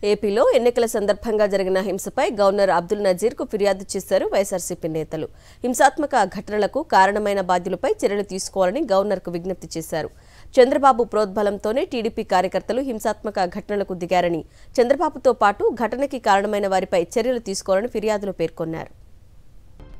ఏపీలో ఎన్నికల సందర్భంగా జరిగిన హింసపై గవర్నర్ అబ్దుల్ నజీర్కు ఫిర్యాదు చేశారు వైఎస్ఆర్సీపీ నేతలు. హింసాత్మక ఘటనలకు కారణమైన బాధ్యులపై చర్యలు తీసుకోవాలని గవర్నర్కు విజ్ఞప్తి చేశారు. చంద్రబాబు ప్రోద్బలంతోనే టీడీపీ కార్యకర్తలు హింసాత్మక ఘటనలకు దిగారని, చంద్రబాబుతో పాటు ఘటనకి కారణమైన వారిపై చర్యలు తీసుకోవాలని ఫిర్యాదులో పేర్కొన్నారు.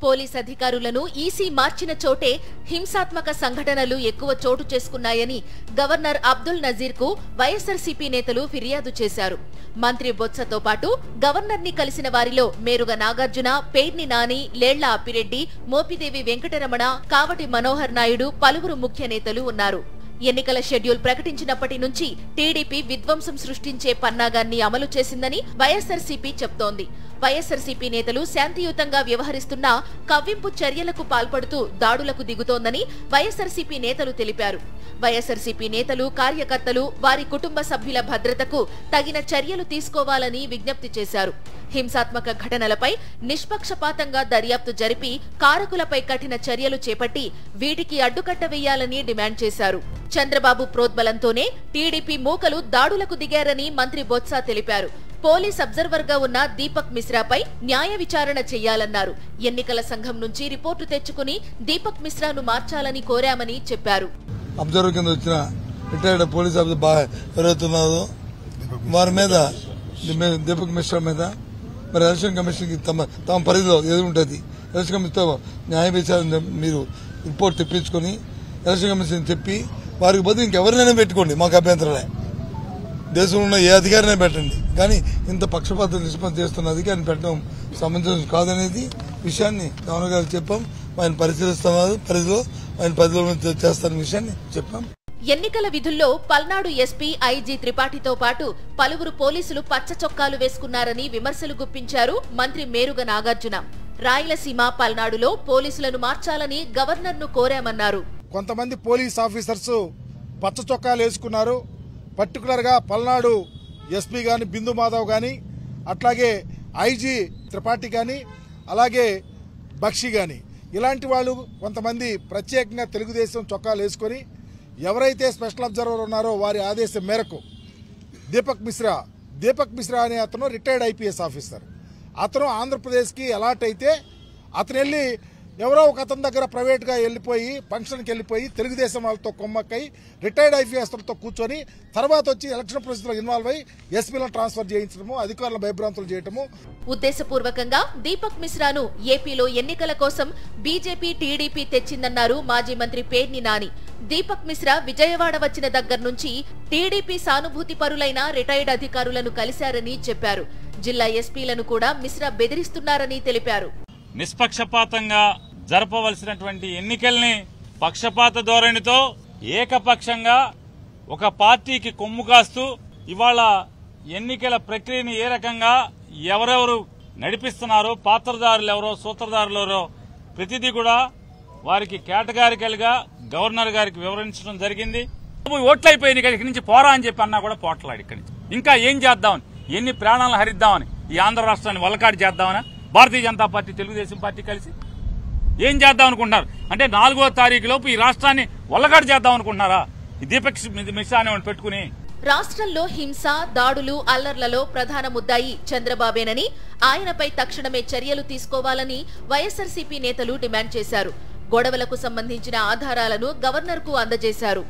పోలీస్ అధికారులను ఈసీ మార్చిన చోటే హింసాత్మక సంఘటనలు ఎక్కువ చోటు చేసుకున్నాయని గవర్నర్ అబ్దుల్ నజీర్కు వైఎస్ఆర్సీపీ నేతలు ఫిర్యాదు చేశారు. మంత్రి బొత్సతో పాటు గవర్నర్ని కలిసిన వారిలో మేరుగ నాగార్జున, పేర్ని నాని, లేళ్ల అప్పిరెడ్డి, మోపిదేవి వెంకటరమణ, కావటి మనోహర్ నాయుడు పలువురు ముఖ్య నేతలు ఉన్నారు. ఎన్నికల షెడ్యూల్ ప్రకటించినప్పటి నుంచి టీడీపీ విధ్వంసం సృష్టించే పన్నాగాన్ని అమలు చేసిందని వైఎస్ఆర్సీపీ చెప్తోంది. వైఎస్ఆర్సీపీ నేతలు శాంతియుతంగా వ్యవహరిస్తున్నా కవ్వింపు చర్యలకు పాల్పడుతూ దాడులకు దిగుతోందని వైఎస్ఆర్సీపీ నేతలు తెలిపారు. వైఎస్ఆర్సీపీ నేతలు, కార్యకర్తలు, వారి కుటుంబ సభ్యుల భద్రతకు తగిన చర్యలు తీసుకోవాలని విజ్ఞప్తి చేశారు. హింసాత్మక ఘటనలపై నిష్పక్షపాతంగా దర్యాప్తు జరిపి కారకులపై కఠిన చర్యలు చేపట్టి వీటికి అడ్డుకట్ట వేయాలని డిమాండ్ చేశారు. చంద్రబాబు ప్రోద్బలంతోనే టీడీపీ మూకలు దాడులకు దిగారని మంత్రి బొత్స తెలిపారు. పోలీస్ అబ్జర్వర్ గా ఉన్న దీపక్ మిశ్రాపై న్యాయ విచారణ చేయాలన్నారు. ఎన్నికల సంఘం నుంచి రిపోర్టు తెచ్చుకుని దీపక్ మిశ్రాను మార్చాలని కోరామని చెప్పారు. అబ్జర్వర్ కింద వచ్చిన రిటైర్డ్ పోలీస్ ఆఫీసర్ ఎవరైతున్నారు వారి మీద, దీపక్ మిశ్రా మీద మరి ఎలక్షన్ కమిషన్ కి తమ పరిధిలో ఏది ఉంటుంది, ఎలక్షన్ కమిషన్తో న్యాయ విచారణ మీరు రిపోర్ట్ తెప్పించుకొని ఎలక్షన్ కమిషన్ చెప్పి వారికి బదులు ఇంకెవరినైనా పెట్టుకోండి, మాకు అభ్యంతరలే. దేశంలో ఉన్న ఏ అధికారినే పెట్టండి, కానీ ఇంత పక్షపాత నిష్పత్తి చేస్తున్న అధికారిని పెట్టడం సమంజసం కాదనేది విషయాన్ని గవర్నర్ గారికి చెప్పాం. ఆయన పరిశీలిస్తున్నారు, పరిధిలో చేస్తున్న విషయాన్ని చెప్పాం. ఎన్నికల విధుల్లో పల్నాడు ఎస్పీ ఐజీ త్రిపాఠితో పాటు పలువురు పోలీసులు పచ్చ చొక్కాలు వేసుకున్నారని విమర్శలు గుప్పించారు మంత్రి మేరుగ నాగార్జున. రాయలసీమ, పల్నాడులో పోలీసులను మార్చాలని గవర్నర్ను కోరామన్నారు. కొంతమంది పోలీస్ ఆఫీసర్స్ పచ్చ చొక్కాలు వేసుకున్నారు. పర్టికులర్ గా పల్నాడు ఎస్పీ గాని, బిందు మాధవ్ గాని, అట్లాగే ఐజీ త్రిపాఠి గాని, అలాగే బక్షి గాని, ఇలాంటి వాళ్ళు కొంతమంది ప్రత్యేకంగా తెలుగుదేశం చొక్కాలు వేసుకొని ఎవరైతే స్పెషల్ అబ్జర్వర్ ఉన్నారో వారి ఆదేశం మేరకు దీపక్ మిశ్రా అనే అతను రిటైర్డ్ ఐపీఎస్ ఆఫీసర్. అతను ఆంధ్రప్రదేశ్కి అలాట్ అయితే అతను వెళ్ళి ఎవరో ఒక అతని దగ్గర ప్రైవేట్గా వెళ్ళిపోయి ఫంక్షన్కి వెళ్ళిపోయి తెలుగుదేశం వాళ్ళతో కొమ్మక్కై రిటైర్డ్ ఐపీఎస్లతో కూర్చొని తర్వాత వచ్చి ఎలక్షన్ ప్రాసెస్లో ఇన్వాల్వ్ అయ్యి ఎస్పీలను ట్రాన్స్ఫర్ చేయించడము, అధికారుల భయభ్రాంతులు చేయటము. ఉద్దేశపూర్వకంగా దీపక్ మిశ్రాను ఏపీలో ఎన్నికల కోసం బీజేపీ, టీడీపీ తెచ్చిందన్నారు మాజీ మంత్రి పేర్ని నాని. దీపక్ మిశ్రా విజయవాడ వచ్చిన దగ్గర నుంచి టీడీపీ సానుభూతి పరులైన రిటైర్డ్ అధికారులను కలిశారని చెప్పారు. జిల్లా ఎస్పీలను కూడా మిశ్రా బెదిరిస్తున్నారని తెలిపారు. నిష్పక్షపాతంగా జరపవలసినటువంటి ఎన్నికల్ని పక్షపాత ధోరణితో ఏకపక్షంగా ఒక పార్టీకి కొమ్ము కాస్తూ ఇవాళ ఎన్నికల ప్రక్రియను ఏ రకంగా ఎవరెవరు నడిపిస్తున్నారో, పాత్రదారులు ఎవరో, సూత్రధారులు ఎవరో ప్రతిదీ కూడా వారికి కేటగారికల్ గా గవర్నర్ గారికి వివరించడం జరిగింది. ఓట్లయిపోయింది, ఇక్కడి నుంచి పోరా అని చెప్పి అన్నా కూడా పోట్లాడు. ఇక్కడి నుంచి ఇంకా ఏం చేద్దామని, ఎన్ని ప్రాణాలను హరిద్దామని, ఈ ఆంధ్ర రాష్ట్రాన్ని వల్లకాడు చేద్దామని భారతీయ జనతా పార్టీ, తెలుగుదేశం పార్టీ కలిసి ఏం చేద్దాం అనుకుంటున్నారు అంటే 4వ తారీఖు లోపు ఈ రాష్ట్రాన్ని వల్లకాడు చేద్దాం అనుకుంటున్నారా? ఈ దీపక్ మిశ్రా అనేవాడిని పెట్టుకుని. రాష్ట్రంలో హింస, దాడులు, అల్లర్లలో ప్రధాన ముద్దాయి చంద్రబాబేనని, ఆయనపై తక్షణమే చర్యలు తీసుకోవాలని వైఎస్ఆర్సీపీ నేతలు డిమాండ్ చేశారు. గొడవలకు సంబంధించిన ఆధారాలను గవర్నర్కు అందజేశారు.